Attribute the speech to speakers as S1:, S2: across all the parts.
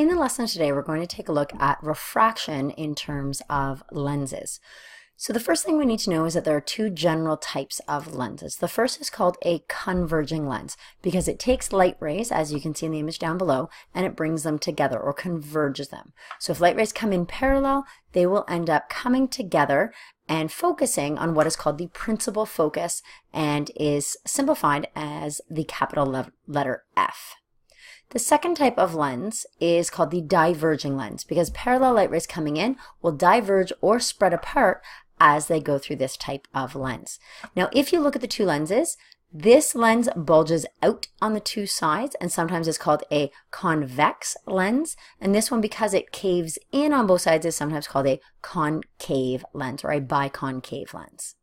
S1: In the lesson today, we're going to take a look at refraction in terms of lenses. So the first thing we need to know is that there are two general types of lenses. The first is called a converging lens because it takes light rays, as you can see in the image down below, and it brings them together or converges them. So if light rays come in parallel, they will end up coming together and focusing on what is called the principal focus and is simplified as the capital letter F. The second type of lens is called the diverging lens because parallel light rays coming in will diverge or spread apart as they go through this type of lens. Now, if you look at the two lenses, this lens bulges out on the two sides and sometimes is called a convex lens. And this one, because it caves in on both sides, is sometimes called a concave lens or a biconcave lens.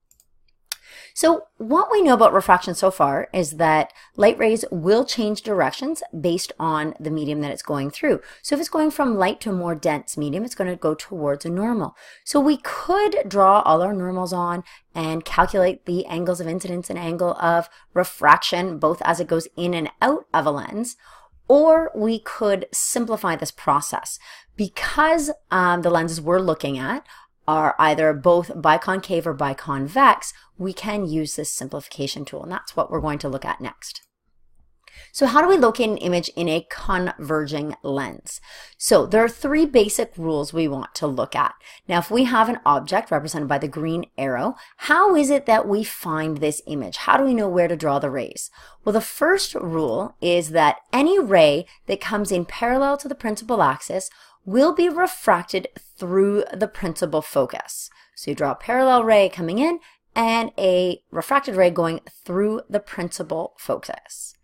S1: So what we know about refraction so far is that light rays will change directions based on the medium that it's going through. So if it's going from light to a more dense medium, it's going to go towards a normal. So we could draw all our normals on and calculate the angles of incidence and angle of refraction, both as it goes in and out of a lens. Or we could simplify this process. Because the lenses we're looking at are either both biconcave or biconvex, we can use this simplification tool, and that's what we're going to look at next. So how do we locate an image in a converging lens? So there are three basic rules we want to look at. Now, if we have an object represented by the green arrow, how is it that we find this image? How do we know where to draw the rays? Well, the first rule is that any ray that comes in parallel to the principal axis will be refracted through the principal focus. So you draw a parallel ray coming in and a refracted ray going through the principal focus.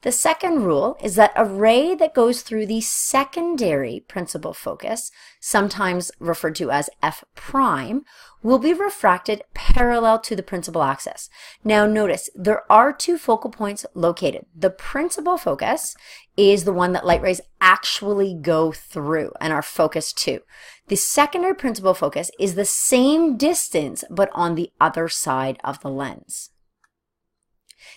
S1: The second rule is that a ray that goes through the secondary principal focus, sometimes referred to as F prime, will be refracted parallel to the principal axis. Now notice, there are two focal points located. The principal focus is the one that light rays actually go through and are focused to. The secondary principal focus is the same distance but on the other side of the lens.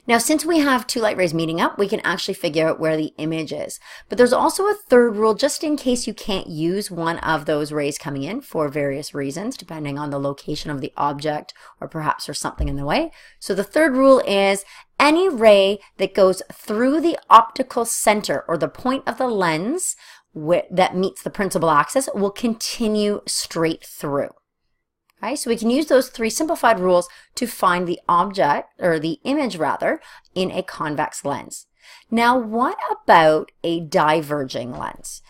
S1: Now, since we have two light rays meeting up, we can actually figure out where the image is. But there's also a third rule just in case you can't use one of those rays coming in for various reasons, depending on the location of the object or perhaps there's something in the way. So the third rule is any ray that goes through the optical center or the point of the lens that meets the principal axis will continue straight through. Okay, so we can use those three simplified rules to find the object, or the image rather, in a convex lens. Now, what about a diverging lens?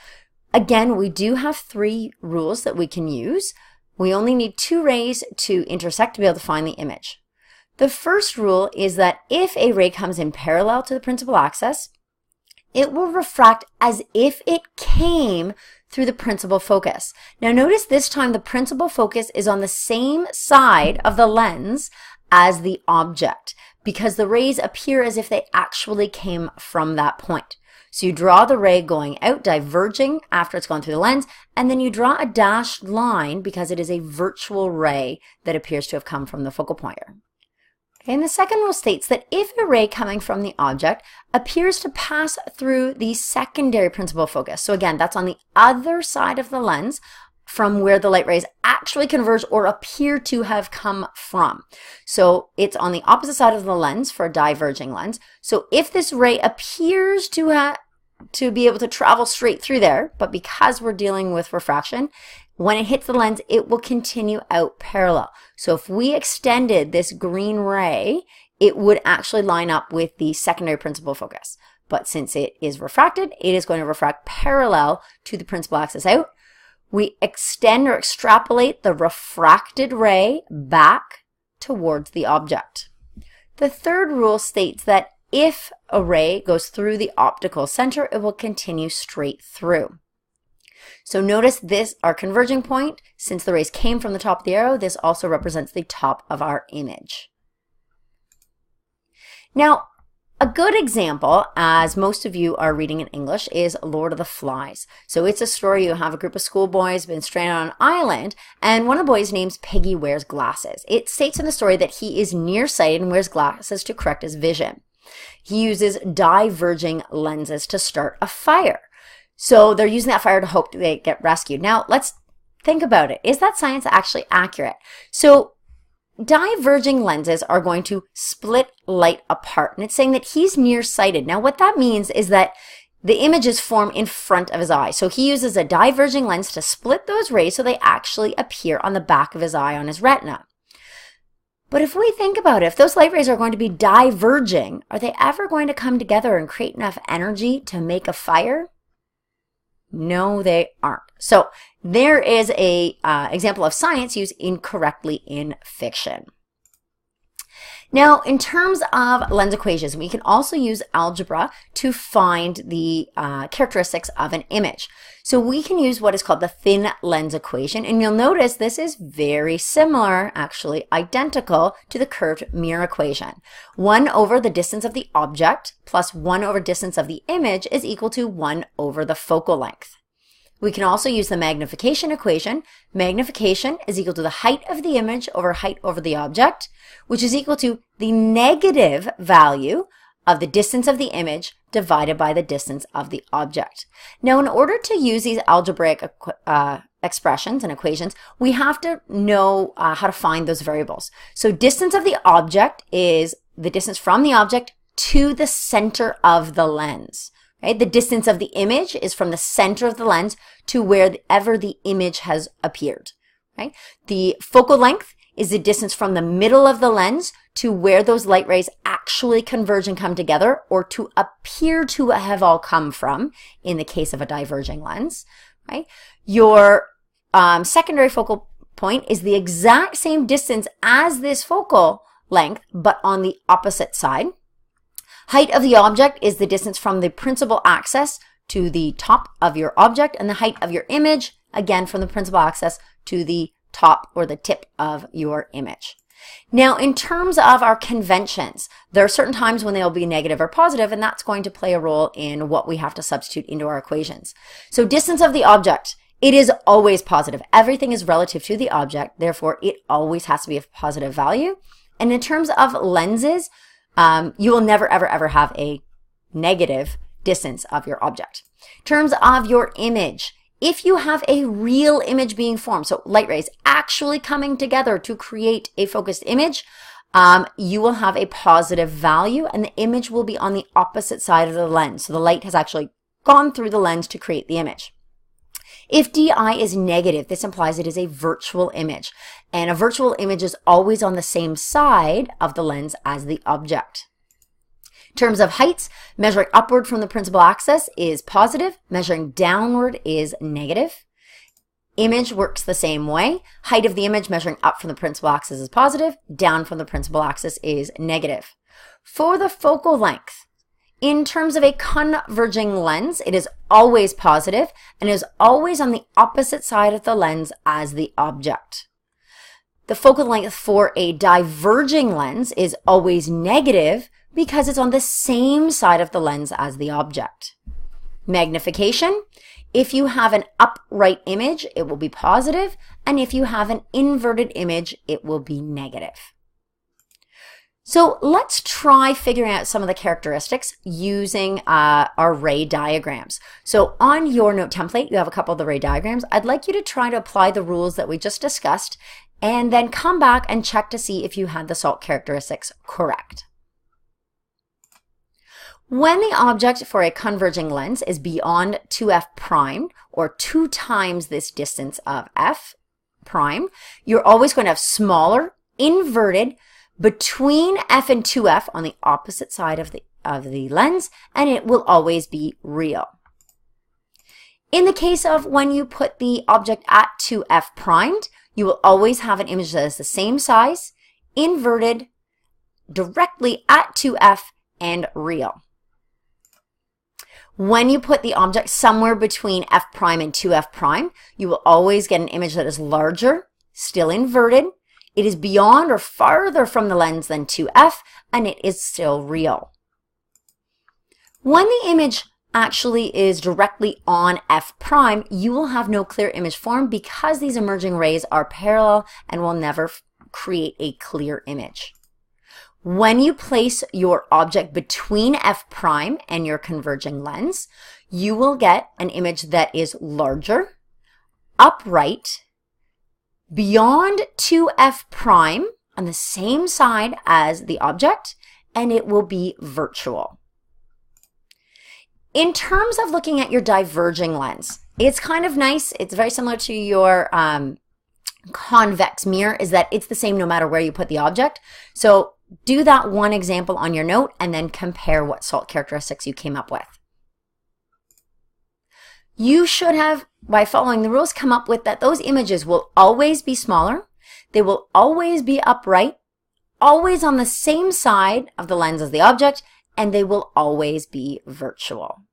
S1: Again, we do have three rules that we can use. We only need two rays to intersect to be able to find the image. The first rule is that if a ray comes in parallel to the principal axis, it will refract as if it came through the principal focus. Now notice this time the principal focus is on the same side of the lens as the object because the rays appear as if they actually came from that point. So you draw the ray going out, diverging after it's gone through the lens, and then you draw a dashed line because it is a virtual ray that appears to have come from the focal pointer. And the second rule states that if a ray coming from the object appears to pass through the secondary principal focus, so again, that's on the other side of the lens from where the light rays actually converge or appear to have come from. So it's on the opposite side of the lens for a diverging lens. So if this ray appears to be able to travel straight through there, but because we're dealing with refraction, when it hits the lens, it will continue out parallel. So if we extended this green ray, it would actually line up with the secondary principal focus. But since it is refracted, it is going to refract parallel to the principal axis out. We extend or extrapolate the refracted ray back towards the object. The third rule states that if a ray goes through the optical center, it will continue straight through. So notice this, our converging point, since the rays came from the top of the arrow, this also represents the top of our image. Now, a good example, as most of you are reading in English, is Lord of the Flies. So it's a story, you have a group of schoolboys been stranded on an island, and one of the boys' names Piggy wears glasses. It states in the story that he is nearsighted and wears glasses to correct his vision. He uses diverging lenses to start a fire. So they're using that fire to hope they get rescued. Now, let's think about it. Is that science actually accurate? So diverging lenses are going to split light apart, and it's saying that he's nearsighted. Now, what that means is that the images form in front of his eye. So he uses a diverging lens to split those rays so they actually appear on the back of his eye on his retina. But if we think about it, if those light rays are going to be diverging, are they ever going to come together and create enough energy to make a fire? No, they aren't. So there is a example of science used incorrectly in fiction. Now, in terms of lens equations, we can also use algebra to find the characteristics of an image. So we can use what is called the thin lens equation, and you'll notice this is very similar, actually identical, to the curved mirror equation. 1 over the distance of the object plus 1 over distance of the image is equal to 1 over the focal length. We can also use the magnification equation. Magnification is equal to the height of the image over height over the object, which is equal to the negative value of the distance of the image divided by the distance of the object. Now, in order to use these algebraic expressions and equations, we have to know how to find those variables. So distance of the object is the distance from the object to the center of the lens. Right? The distance of the image is from the center of the lens to wherever the image has appeared. Right? The focal length is the distance from the middle of the lens to where those light rays actually converge and come together, or to appear to have all come from in the case of a diverging lens. Right? Your secondary focal point is the exact same distance as this focal length, but on the opposite side. Height of the object is the distance from the principal axis to the top of your object, and the height of your image, again, from the principal axis to the top or the tip of your image. Now, in terms of our conventions, there are certain times when they'll be negative or positive, and that's going to play a role in what we have to substitute into our equations. So distance of the object, it is always positive. Everything is relative to the object, therefore it always has to be a positive value. And in terms of lenses, you will never, ever, ever have a negative distance of your object. In terms of your image, if you have a real image being formed, so light rays actually coming together to create a focused image, you will have a positive value, and the image will be on the opposite side of the lens. So the light has actually gone through the lens to create the image. If DI is negative, this implies it is a virtual image, and a virtual image is always on the same side of the lens as the object. In terms of heights, measuring upward from the principal axis is positive, measuring downward is negative. Image works the same way. Height of the image measuring up from the principal axis is positive, down from the principal axis is negative. For the focal length, in terms of a converging lens, it is always positive and is always on the opposite side of the lens as the object. The focal length for a diverging lens is always negative because it's on the same side of the lens as the object. Magnification, if you have an upright image, it will be positive, and if you have an inverted image, it will be negative. So let's try figuring out some of the characteristics using our ray diagrams. So on your note template, you have a couple of the ray diagrams. I'd like you to try to apply the rules that we just discussed and then come back and check to see if you had the salt characteristics correct. When the object for a converging lens is beyond 2f prime, or 2 times this distance of f prime, you're always going to have smaller, inverted, between f and 2f on the opposite side of the lens, and it will always be real. In the case of when you put the object at 2f primed, you will always have an image that is the same size, inverted, directly at 2f, and real. When you put the object somewhere between f prime and 2f prime, you will always get an image that is larger, still inverted. It is beyond or farther from the lens than 2f, and it is still real. When the image actually is directly on f prime, you will have no clear image form because these emerging rays are parallel and will never create a clear image. When you place your object between f prime and your converging lens, you will get an image that is larger, upright, beyond 2f prime on the same side as the object, and it will be virtual. In terms of looking at your diverging lens, it's kind of nice. It's very similar to your convex mirror, is that it's the same no matter where you put the object. So do that one example on your note and then compare what SALT characteristics you came up with. You should have, by following the rules, come up with that those images will always be smaller, they will always be upright, always on the same side of the lens as the object, and they will always be virtual.